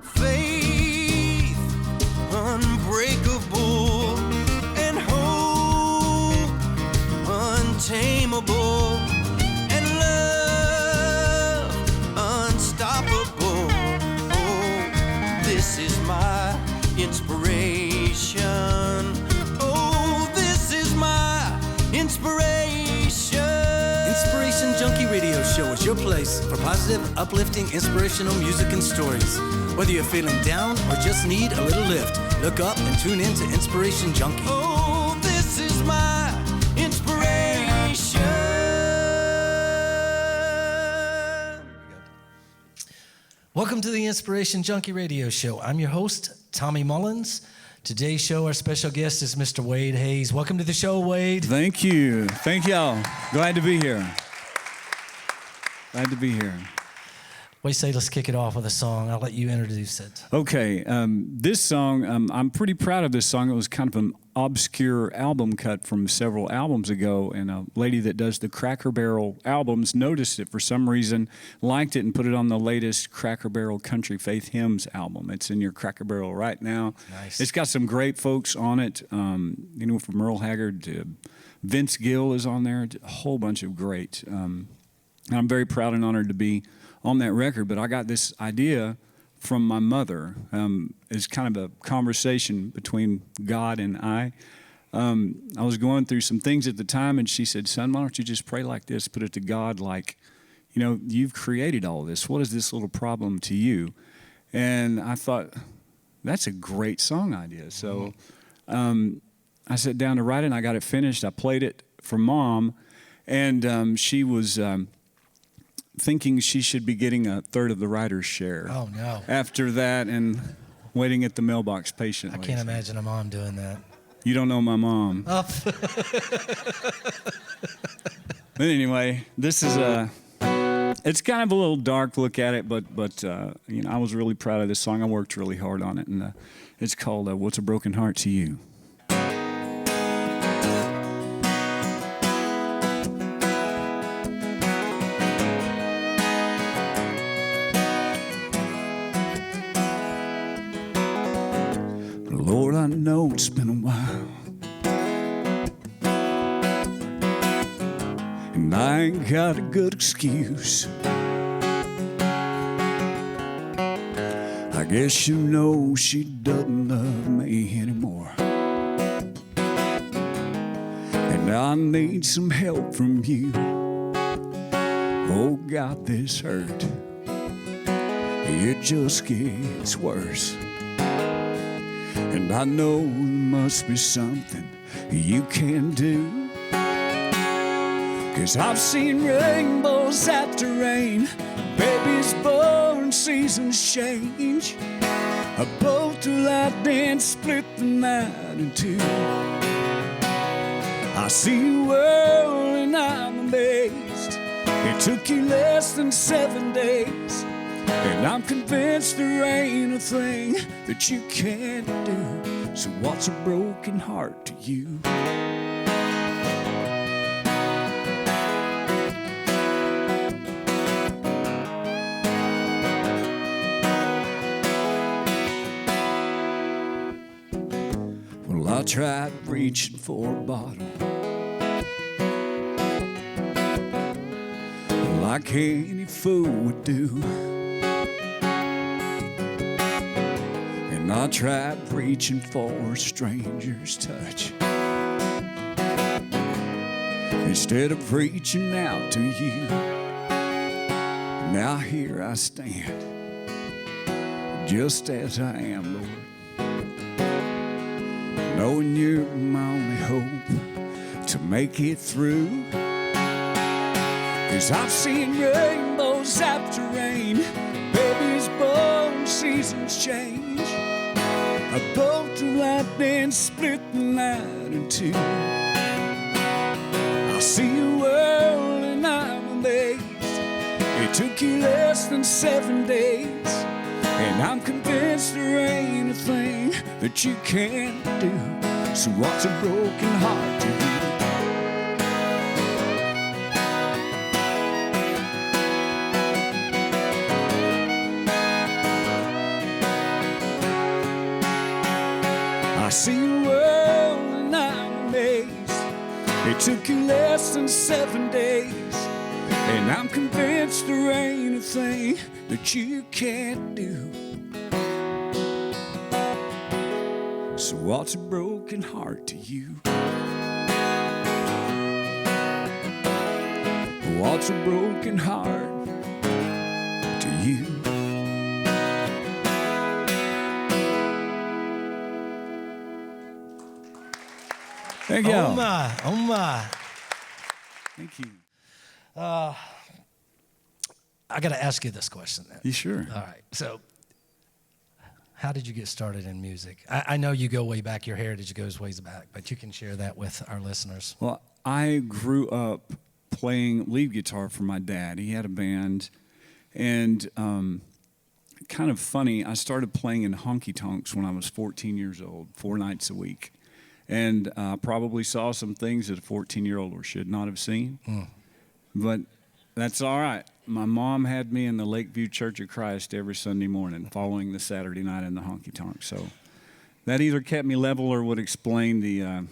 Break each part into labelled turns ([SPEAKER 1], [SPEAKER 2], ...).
[SPEAKER 1] Faith, unbreakable, and hope, untamable, and love, unstoppable. Oh, this is my inspiration. Oh, this is my inspiration.
[SPEAKER 2] Inspiration Junkie Radio Show is your place for positive, uplifting, inspirational music and stories. Whether you're feeling down or just need a little lift, look up and tune in to Inspiration Junkie.
[SPEAKER 1] Oh, this is my inspiration.
[SPEAKER 2] Welcome to the Inspiration Junkie Radio Show. I'm your host, Tommy Mullins. Today's show, our special guest is Mr. Wade Hayes. Welcome to the show, Wade.
[SPEAKER 3] Thank you. Thank y'all. Glad to be here. Glad to be here.
[SPEAKER 2] Wade, say let's kick it off with a song. I'll let you introduce it.
[SPEAKER 3] Okay. This song, I'm pretty proud of this song. It was kind of an obscure album cut from several albums ago, and a lady that does the Cracker Barrel albums noticed it for some reason, liked it, and put it on the latest Cracker Barrel Country Faith Hymns album. It's in your Cracker Barrel right now.
[SPEAKER 2] Nice.
[SPEAKER 3] It's got some great folks on it, from Merle Haggard to Vince Gill is on there, a whole bunch of great. I'm very proud and honored to be on that record, but I got this idea from my mother. It's kind of a conversation between God and I. I was going through some things at the time, and she said, "Son, why don't you just pray like this, put it to God like, you've created all this. What is this little problem to you?" And I thought, that's a great song idea. So I sat down to write it, and I got it finished. I played it for Mom, and she was thinking she should be getting a third of the writer's share.
[SPEAKER 2] Oh, no.
[SPEAKER 3] After that, and waiting at the mailbox patiently.
[SPEAKER 2] I can't imagine a mom doing that.
[SPEAKER 3] You don't know my mom.
[SPEAKER 2] Oh.
[SPEAKER 3] But anyway, this is it's kind of a little dark look at it, but I was really proud of this song. I worked really hard on it, and it's called "What's a Broken Heart to You." Lord, I know it's been a while, and I ain't got a good excuse. I guess you know she doesn't love me anymore, and I need some help from you. Oh God, this hurt, it just gets worse. And I know there must be something you can do, 'cause I've seen rainbows after rain, babies born, seasons change. A bolt of lightning split the night in two. I see a world and I'm amazed. It took you less than 7 days, and I'm convinced there ain't a thing that you can't do. So what's a broken heart to you? Well, I tried reaching for a bottle, like any fool would do. And I tried reaching for a stranger's touch, instead of reaching out to you. Now here I stand, just as I am, Lord, knowing you're my only hope to make it through. 'Cause I've seen rainbows after rain, babies born, seasons change. A bolt of lightning split the night in two. I see a world and I'm amazed. It took you less than 7 days, and I'm convinced there ain't a thing that you can't do. So what's a broken heart to you? took you less than 7 days, and I'm convinced there ain't a thing that you can't do. So what's a broken heart to you? What's a broken heart to you? Thank you.
[SPEAKER 4] Oh my, oh my.
[SPEAKER 3] Thank you.
[SPEAKER 4] I got to ask you this question then.
[SPEAKER 3] You sure?
[SPEAKER 4] All right. So, how did you get started in music? I know you go way back. Your heritage goes ways back, but you can share that with our listeners.
[SPEAKER 3] Well, I grew up playing lead guitar for my dad. He had a band, and kind of funny, I started playing in honky-tonks when I was 14 years old, 4 nights a week. And probably saw some things that a 14-year-old should not have seen. But that's all right. My mom had me in the Lakeview Church of Christ every Sunday morning following the Saturday night in the honky-tonk. So that either kept me level or would explain the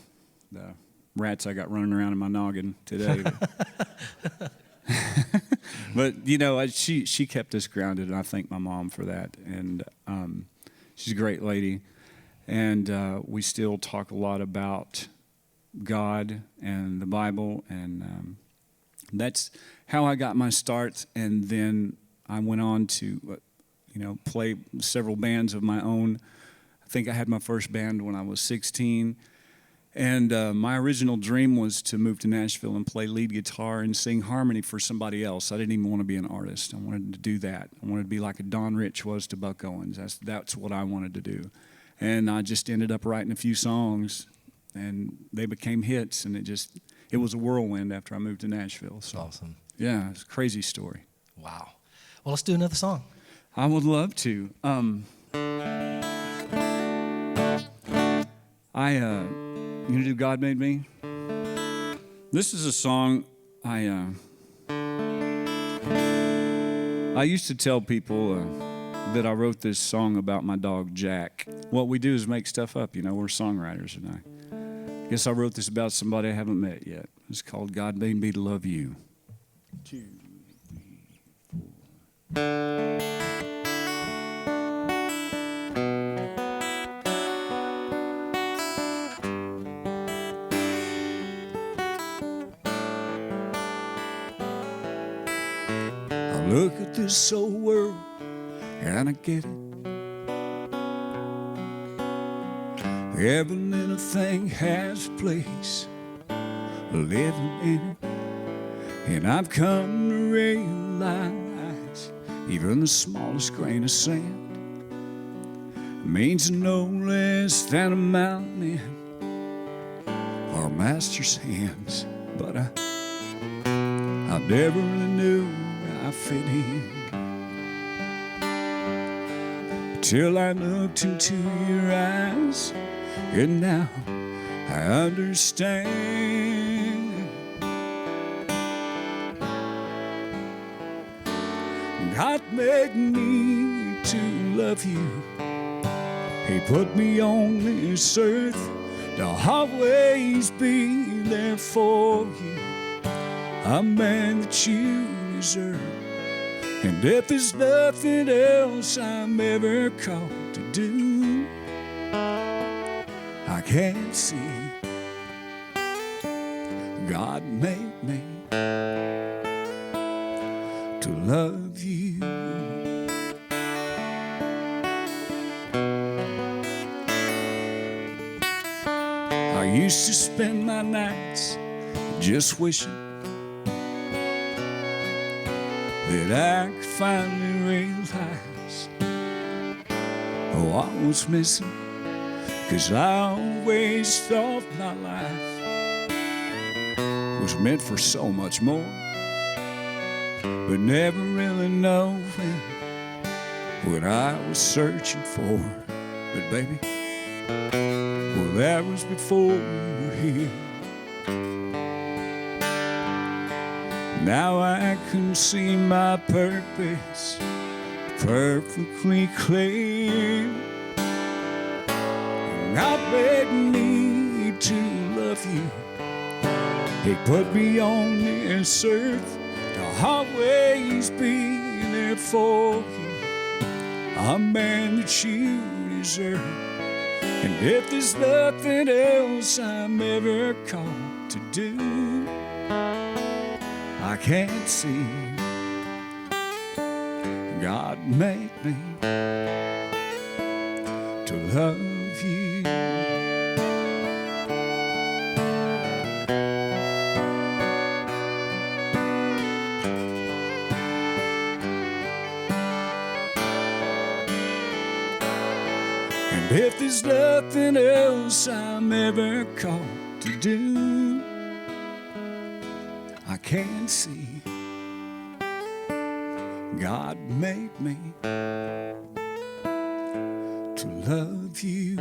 [SPEAKER 3] rats I got running around in my noggin today. But, you know, she kept us grounded, and I thank my mom for that. And she's a great lady. And we still talk a lot about God and the Bible, and that's how I got my start. And then I went on to, play several bands of my own. I think I had my first band when I was 16. And my original dream was to move to Nashville and play lead guitar and sing harmony for somebody else. I didn't even want to be an artist. I wanted to do that. I wanted to be like a Don Rich was to Buck Owens. That's what I wanted to do. And I just ended up writing a few songs, and they became hits, and it was a whirlwind after I moved to Nashville. So,
[SPEAKER 4] awesome.
[SPEAKER 3] Yeah, it's a crazy story.
[SPEAKER 4] Wow. Well, let's do another song.
[SPEAKER 3] I would love to. You gonna do God Made Me? This is a song I used to tell people that I wrote this song about my dog, Jack. What we do is make stuff up, we're songwriters, and I guess I wrote this about somebody I haven't met yet. It's called God Made Me to Love You. 2, 3, 4. I look at this old world and I get it. Every little thing has a place, living in it. And I've come to realize even the smallest grain of sand means no less than a mountain in our master's hands. But I never really knew where I fit in till I looked into your eyes, and now I understand. God made me to love you. He put me on this earth to always be there for you, a man that you deserve. And if there's nothing else I'm ever called to do, I can't see. God made me to love you. I used to spend my nights just wishing that I could finally realize what was missing, 'cause I always thought my life was meant for so much more, but never really knowing what I was searching for. But baby, well, that was before you were here. Now I can see my purpose perfectly clear. God made me to love you. He put me on this earth to always be there for you, a man that you deserve. And if there's nothing else I'm ever called to do, I can't see God made me to love you. And if there's nothing else I'm ever called to do, I can't see God made me to love you.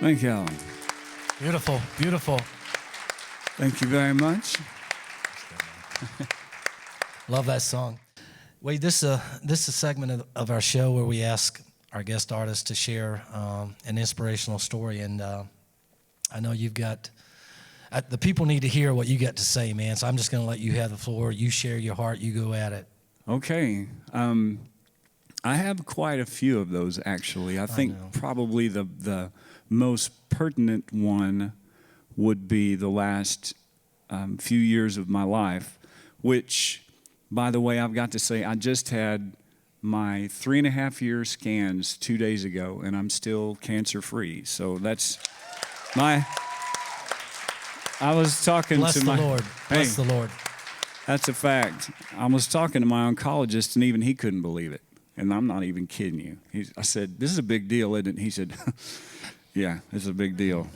[SPEAKER 3] Thank you, Alan.
[SPEAKER 4] Beautiful, beautiful.
[SPEAKER 3] Thank you very much.
[SPEAKER 4] Love that song. Wade, this is a segment of our show where we ask our guest artists to share an inspirational story, and I know you've got the people need to hear what you got to say, man. So I'm just going to let you have the floor. You share your heart. You go at it.
[SPEAKER 3] Okay. I have quite a few of those, actually. I think probably the most pertinent one would be the last few years of my life, which, by the way, I've got to say, I just had my 3.5-year scans 2 days ago, and I'm still cancer-free. So that's my... I was talking
[SPEAKER 4] Bless
[SPEAKER 3] to
[SPEAKER 4] the Lord. Bless the Lord.
[SPEAKER 3] That's a fact. I was talking to my oncologist, and even he couldn't believe it. And I'm not even kidding you. I said, "This is a big deal, isn't it?" He said, "Yeah, it's a big deal."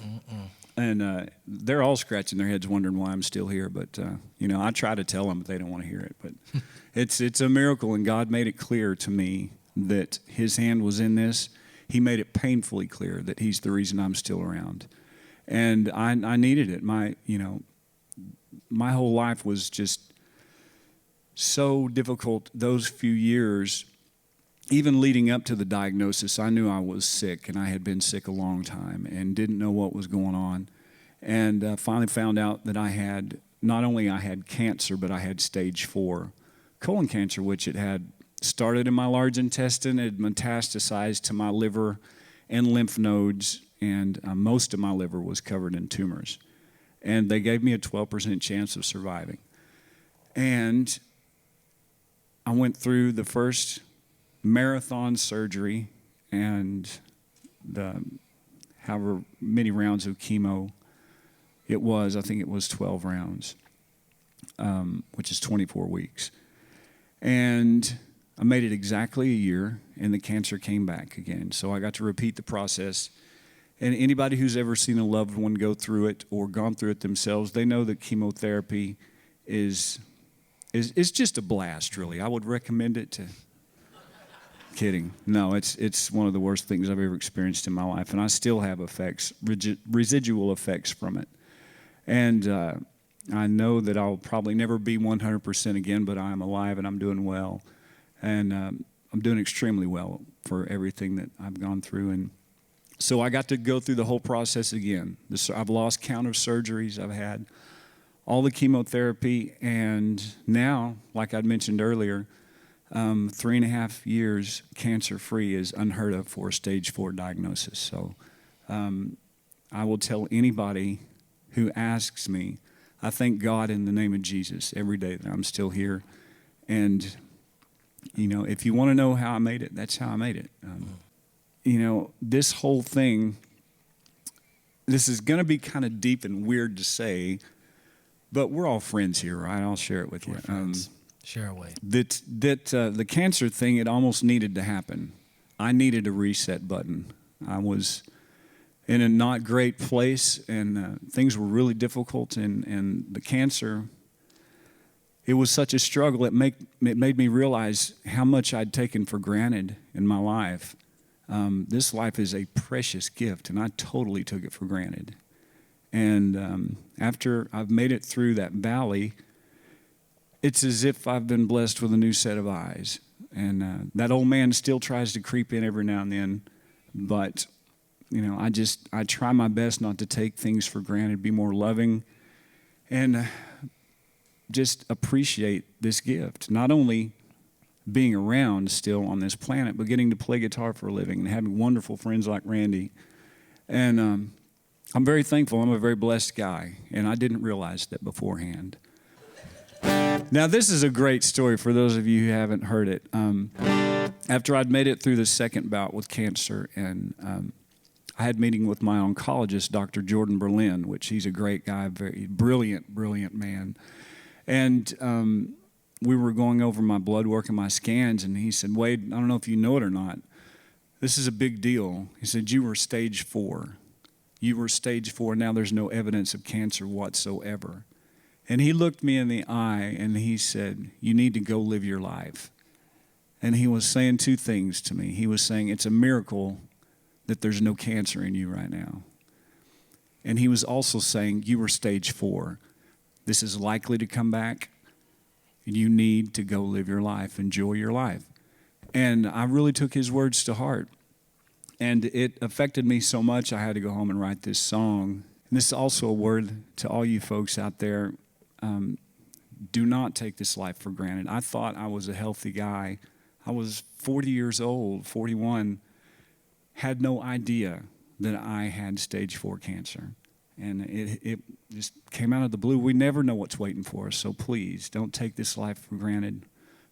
[SPEAKER 3] And they're all scratching their heads wondering why I'm still here. But, I try to tell them, but they don't want to hear it. But it's a miracle, and God made it clear to me that his hand was in this. He made it painfully clear that he's the reason I'm still around. And I needed it. My whole life was just so difficult those few years. Even leading up to the diagnosis, I knew I was sick, and I had been sick a long time and didn't know what was going on. And finally found out that I had, not only I had cancer, but I had stage 4 colon cancer, which it had started in my large intestine. It had metastasized to my liver and lymph nodes, and most of my liver was covered in tumors. And they gave me a 12% chance of surviving. And I went through the first marathon surgery and the however many rounds of chemo it was. I think it was 12 rounds, which is 24 weeks. And I made it exactly a year, and the cancer came back again. So I got to repeat the process. And anybody who's ever seen a loved one go through it or gone through it themselves, they know that chemotherapy is just a blast, really. I would recommend it to... Kidding. No, it's one of the worst things I've ever experienced in my life, and I still have effects, residual effects from it. And I know that I'll probably never be 100% again, but I'm alive and I'm doing well. And I'm doing extremely well for everything that I've gone through. And so I got to go through the whole process again. I've lost count of surgeries I've had, all the chemotherapy, and now, like I'd mentioned earlier, 3.5 years cancer-free is unheard of for a stage 4 diagnosis. So I will tell anybody who asks me, I thank God in the name of Jesus every day that I'm still here. And, if you want to know how I made it, that's how I made it. This whole thing, this is going to be kind of deep and weird to say, but we're all friends here, right? I'll share it with you.
[SPEAKER 4] Share away.
[SPEAKER 3] That the cancer thing, it almost needed to happen. I needed a reset button. I was in a not great place, and things were really difficult, and the cancer, it was such a struggle. It made me realize how much I'd taken for granted in my life. This life is a precious gift, and I totally took it for granted. And after I've made it through that valley, it's as if I've been blessed with a new set of eyes. And that old man still tries to creep in every now and then, but I try my best not to take things for granted, be more loving, and just appreciate this gift. Not only being around still on this planet, but getting to play guitar for a living and having wonderful friends like Randy. And I'm very thankful. I'm a very blessed guy, and I didn't realize that beforehand. Now, this is a great story for those of you who haven't heard it. After I'd made it through the second bout with cancer, and I had a meeting with my oncologist, Dr. Jordan Berlin, which he's a great guy, very brilliant man. And we were going over my blood work and my scans, and he said, Wade, I don't know if you know it or not, this is a big deal. He said, you were stage 4. You were stage 4. Now there's no evidence of cancer whatsoever. And he looked me in the eye, and he said, you need to go live your life. And he was saying two things to me. He was saying, it's a miracle that there's no cancer in you right now. And he was also saying, you were stage 4. This is likely to come back. You need to go live your life, enjoy your life. And I really took his words to heart. And it affected me so much, I had to go home and write this song. And this is also a word to all you folks out there. Do not take this life for granted. I thought I was a healthy guy. I was 40 years old, 41, had no idea that I had stage 4 cancer. And it just came out of the blue. We never know what's waiting for us, so please don't take this life for granted.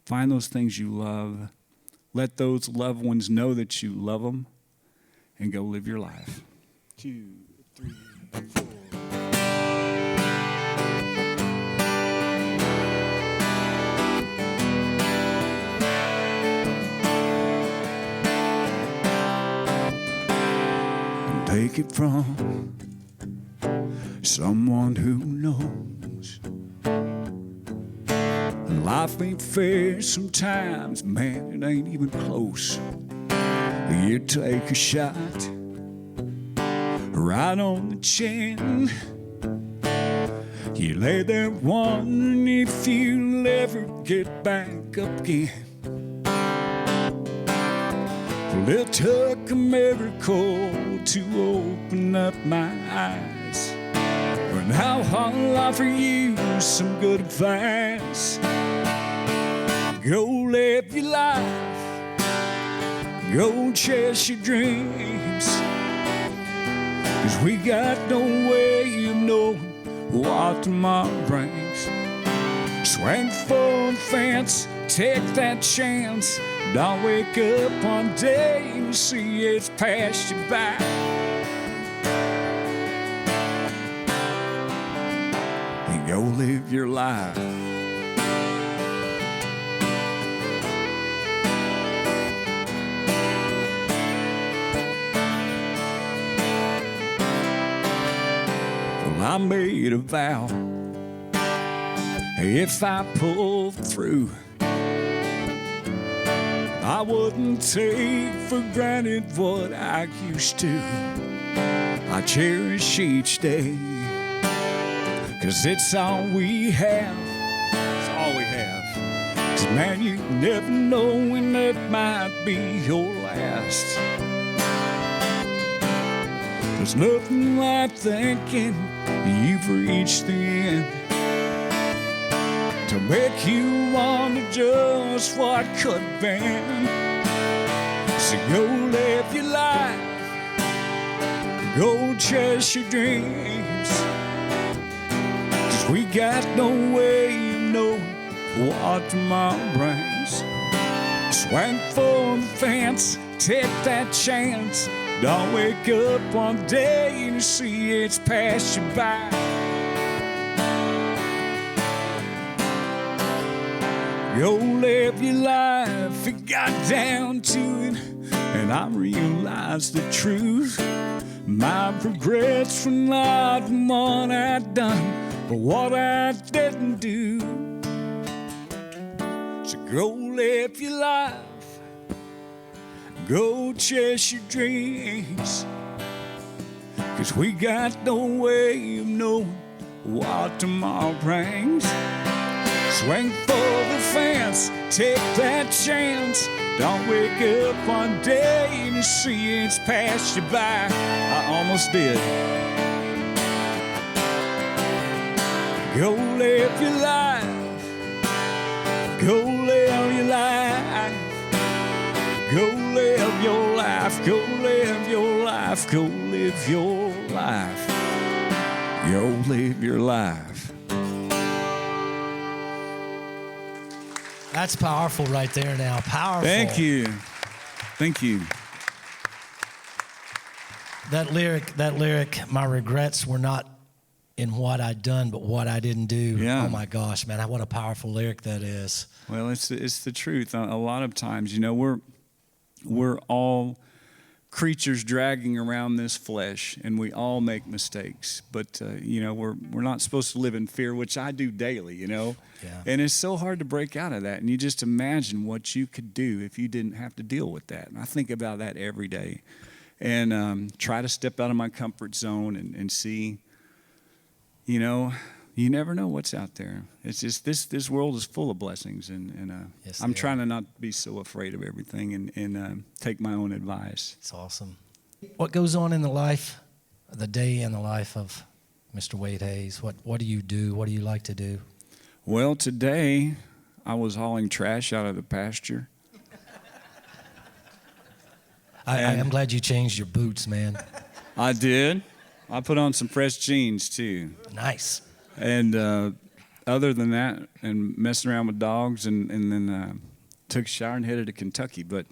[SPEAKER 3] Find those things you love. Let those loved ones know that you love them, and go live your life. 2, 3, 4. Take it from someone who knows life ain't fair sometimes, man, it ain't even close. You take a shot right on the chin. You lay there wondering if you'll ever get back up again. Well, it took a miracle to open up my eyes. But now I'll offer you some good advice. Go live your life. Go chase your dreams. 'Cause we got no way of knowing what tomorrow brings. Swing for the fence, take that chance. Don't wake up one day and see it's passed you by. And go live your life. Well, I made a vow, if I pulled through, I wouldn't take for granted what I used to. I cherish each day, 'cause it's all we have. It's all we have. 'Cause man, you never know when it might be your last. There's nothing like thinking you've reached the end to make you wonder just what could have been. So go live your life, go chase your dreams, 'cause we got no way of knowing what tomorrow brings. Swing for the fence, take that chance. Don't wake up one day and see it's passed you by. Go live your life, it got down to it, and I realized the truth. My regrets for not what I'd done, but what I didn't do. So go live your life, go chase your dreams, 'cause we got no way of knowing what tomorrow brings. Swing for the fence, take that chance. Don't wake up one day and see it's passed you by. I almost did. Go live your life. Go live your life. Go live your life. Go live your life. Go live your life. Go live your life.
[SPEAKER 4] That's powerful right there now. Powerful.
[SPEAKER 3] Thank you. Thank you.
[SPEAKER 4] That lyric, my regrets were not in what I'd done, but what I didn't do.
[SPEAKER 3] Yeah.
[SPEAKER 4] Oh my gosh, man, what a powerful lyric that is.
[SPEAKER 3] Well, it's the truth. A lot of times, you know, we're all creatures dragging around this flesh, and we all make mistakes. But you know, we're not supposed to live in fear, which I do daily. You know,
[SPEAKER 4] Yeah.
[SPEAKER 3] and it's so hard to break out of that. And you just imagine what you could do if you didn't have to deal with that. And I think about that every day, and try to step out of my comfort zone and see. You know, you never know what's out there. It's just this world is full of blessings, and
[SPEAKER 4] Yes,
[SPEAKER 3] I'm
[SPEAKER 4] they
[SPEAKER 3] trying to not be so afraid of everything and take my own advice.
[SPEAKER 4] It's awesome. What goes on in the day in the life of Mr. Wade Hayes? What do you do? What do you like to do?
[SPEAKER 3] Well, today I was hauling trash out of the pasture.
[SPEAKER 4] I am glad you changed your boots, man.
[SPEAKER 3] I did. I put on some fresh jeans too.
[SPEAKER 4] Nice.
[SPEAKER 3] And other than that, and messing around with dogs, and then took a shower and headed to Kentucky. But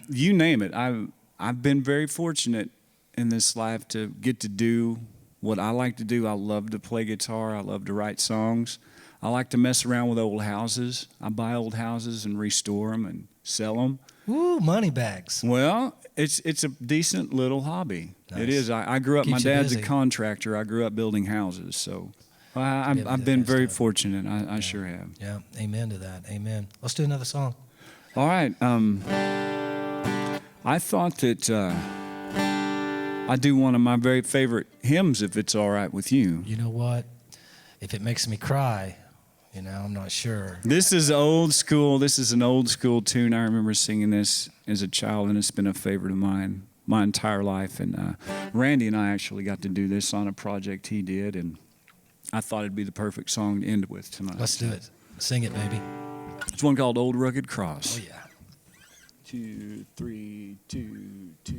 [SPEAKER 3] you name it, I've been very fortunate in this life to get to do what I like to do. I love to play guitar. I love to write songs. I like to mess around with old houses. I buy old houses and restore them and sell them.
[SPEAKER 4] Ooh, money bags.
[SPEAKER 3] Well, it's a decent little hobby.
[SPEAKER 4] Nice.
[SPEAKER 3] It is. I grew up.
[SPEAKER 4] Keeps
[SPEAKER 3] My
[SPEAKER 4] you
[SPEAKER 3] dad's
[SPEAKER 4] busy.
[SPEAKER 3] a contractor. I grew up building houses, so
[SPEAKER 4] able to
[SPEAKER 3] I've
[SPEAKER 4] do
[SPEAKER 3] been
[SPEAKER 4] that
[SPEAKER 3] very
[SPEAKER 4] stuff.
[SPEAKER 3] fortunate. I sure have.
[SPEAKER 4] Yeah, amen to that. Amen. Let's do another song.
[SPEAKER 3] All right. I thought that I'd do one of my very favorite hymns, if it's all right with you.
[SPEAKER 4] You know what? If it makes me cry, you know, I'm not sure.
[SPEAKER 3] This is old school. This is an old school tune. I remember singing this as a child, and it's been a favorite of mine my entire life. And Randy and I actually got to do this on a project he did, and I thought it'd be the perfect song to end with tonight.
[SPEAKER 4] Let's do it. Sing it, baby.
[SPEAKER 3] It's one called Old Rugged Cross.
[SPEAKER 4] Oh, yeah.
[SPEAKER 3] 2, 3, 2, 2.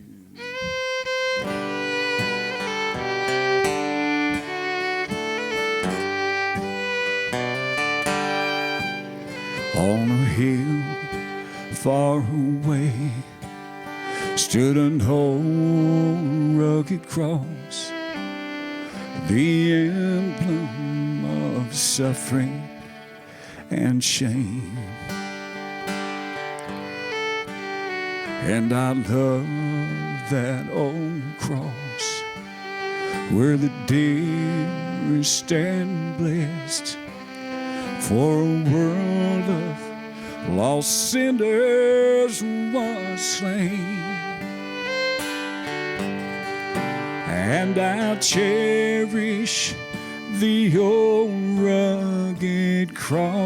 [SPEAKER 3] On a hill far away stood an old rugged cross, the emblem of suffering and shame. And I love that old cross where the dearest and blessed for a world of lost sinners was slain. And I'll cherish the old rugged cross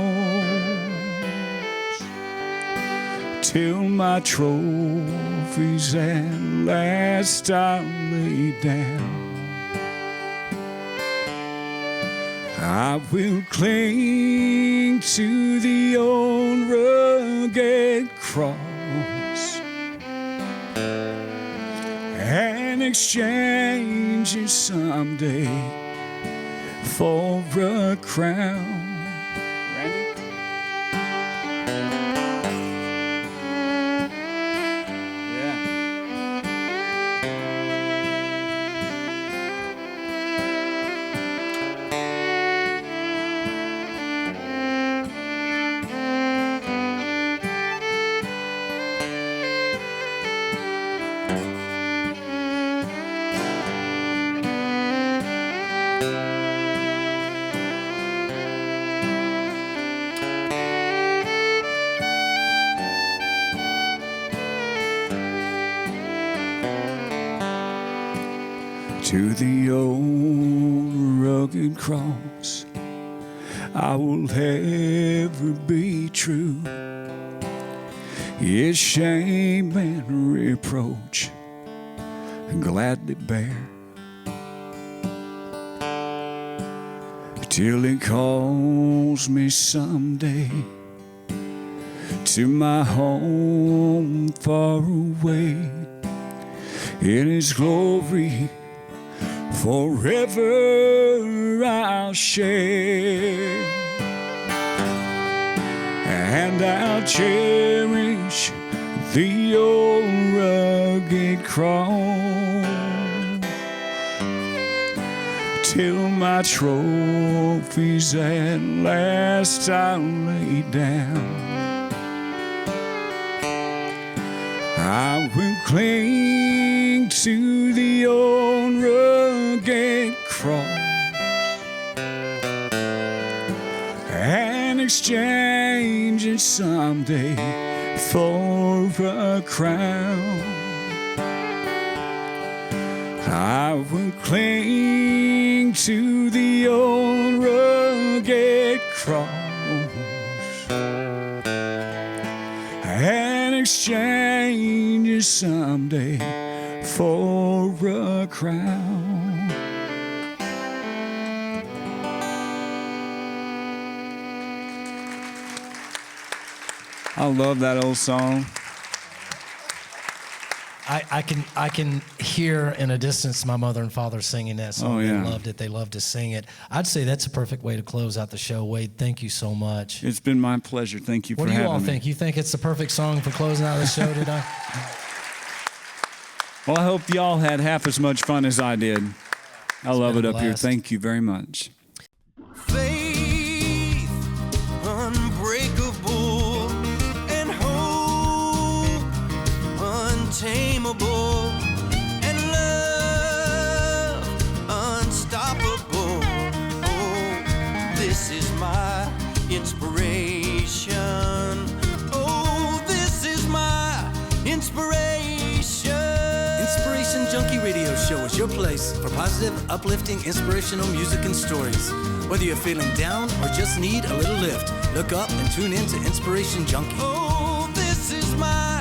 [SPEAKER 3] till my trophies at last I'll lay down. I will cling to the old rugged cross and exchange it someday for a crown. Randy? Yeah. to the old rugged cross. I will ever be true. Its shame and reproach gladly bear, till He calls me someday to my home far away. In His glory forever I'll share, and I'll cherish the old rugged cross till my trophies at last I'll lay down. I will cling to the old rugged cross and exchange it someday for a crown. I will cling to the old rugged cross and exchange it someday for a crown. I love that old song.
[SPEAKER 4] I can hear in a distance my mother and father singing that song.
[SPEAKER 3] Oh, yeah.
[SPEAKER 4] They loved it. They loved to sing it. I'd say that's a perfect way to close out the show. Wade, thank you so much.
[SPEAKER 3] It's been my pleasure. Thank you for having me.
[SPEAKER 4] What do you all think? You think it's the perfect song for closing out the show today?
[SPEAKER 3] Well, I hope y'all had half as much fun as I did. I love it up here. Thank you very much.
[SPEAKER 1] Faith, unbreakable, and hope, untamable, and love, unstoppable. Oh, this is my inspiration. Oh, this is my inspiration.
[SPEAKER 2] Inspiration Junkie Radio Show is your place for positive, uplifting, inspirational music and stories. Whether you're feeling down or just need a little lift, look up and tune in to Inspiration Junkie.
[SPEAKER 1] Oh, this is my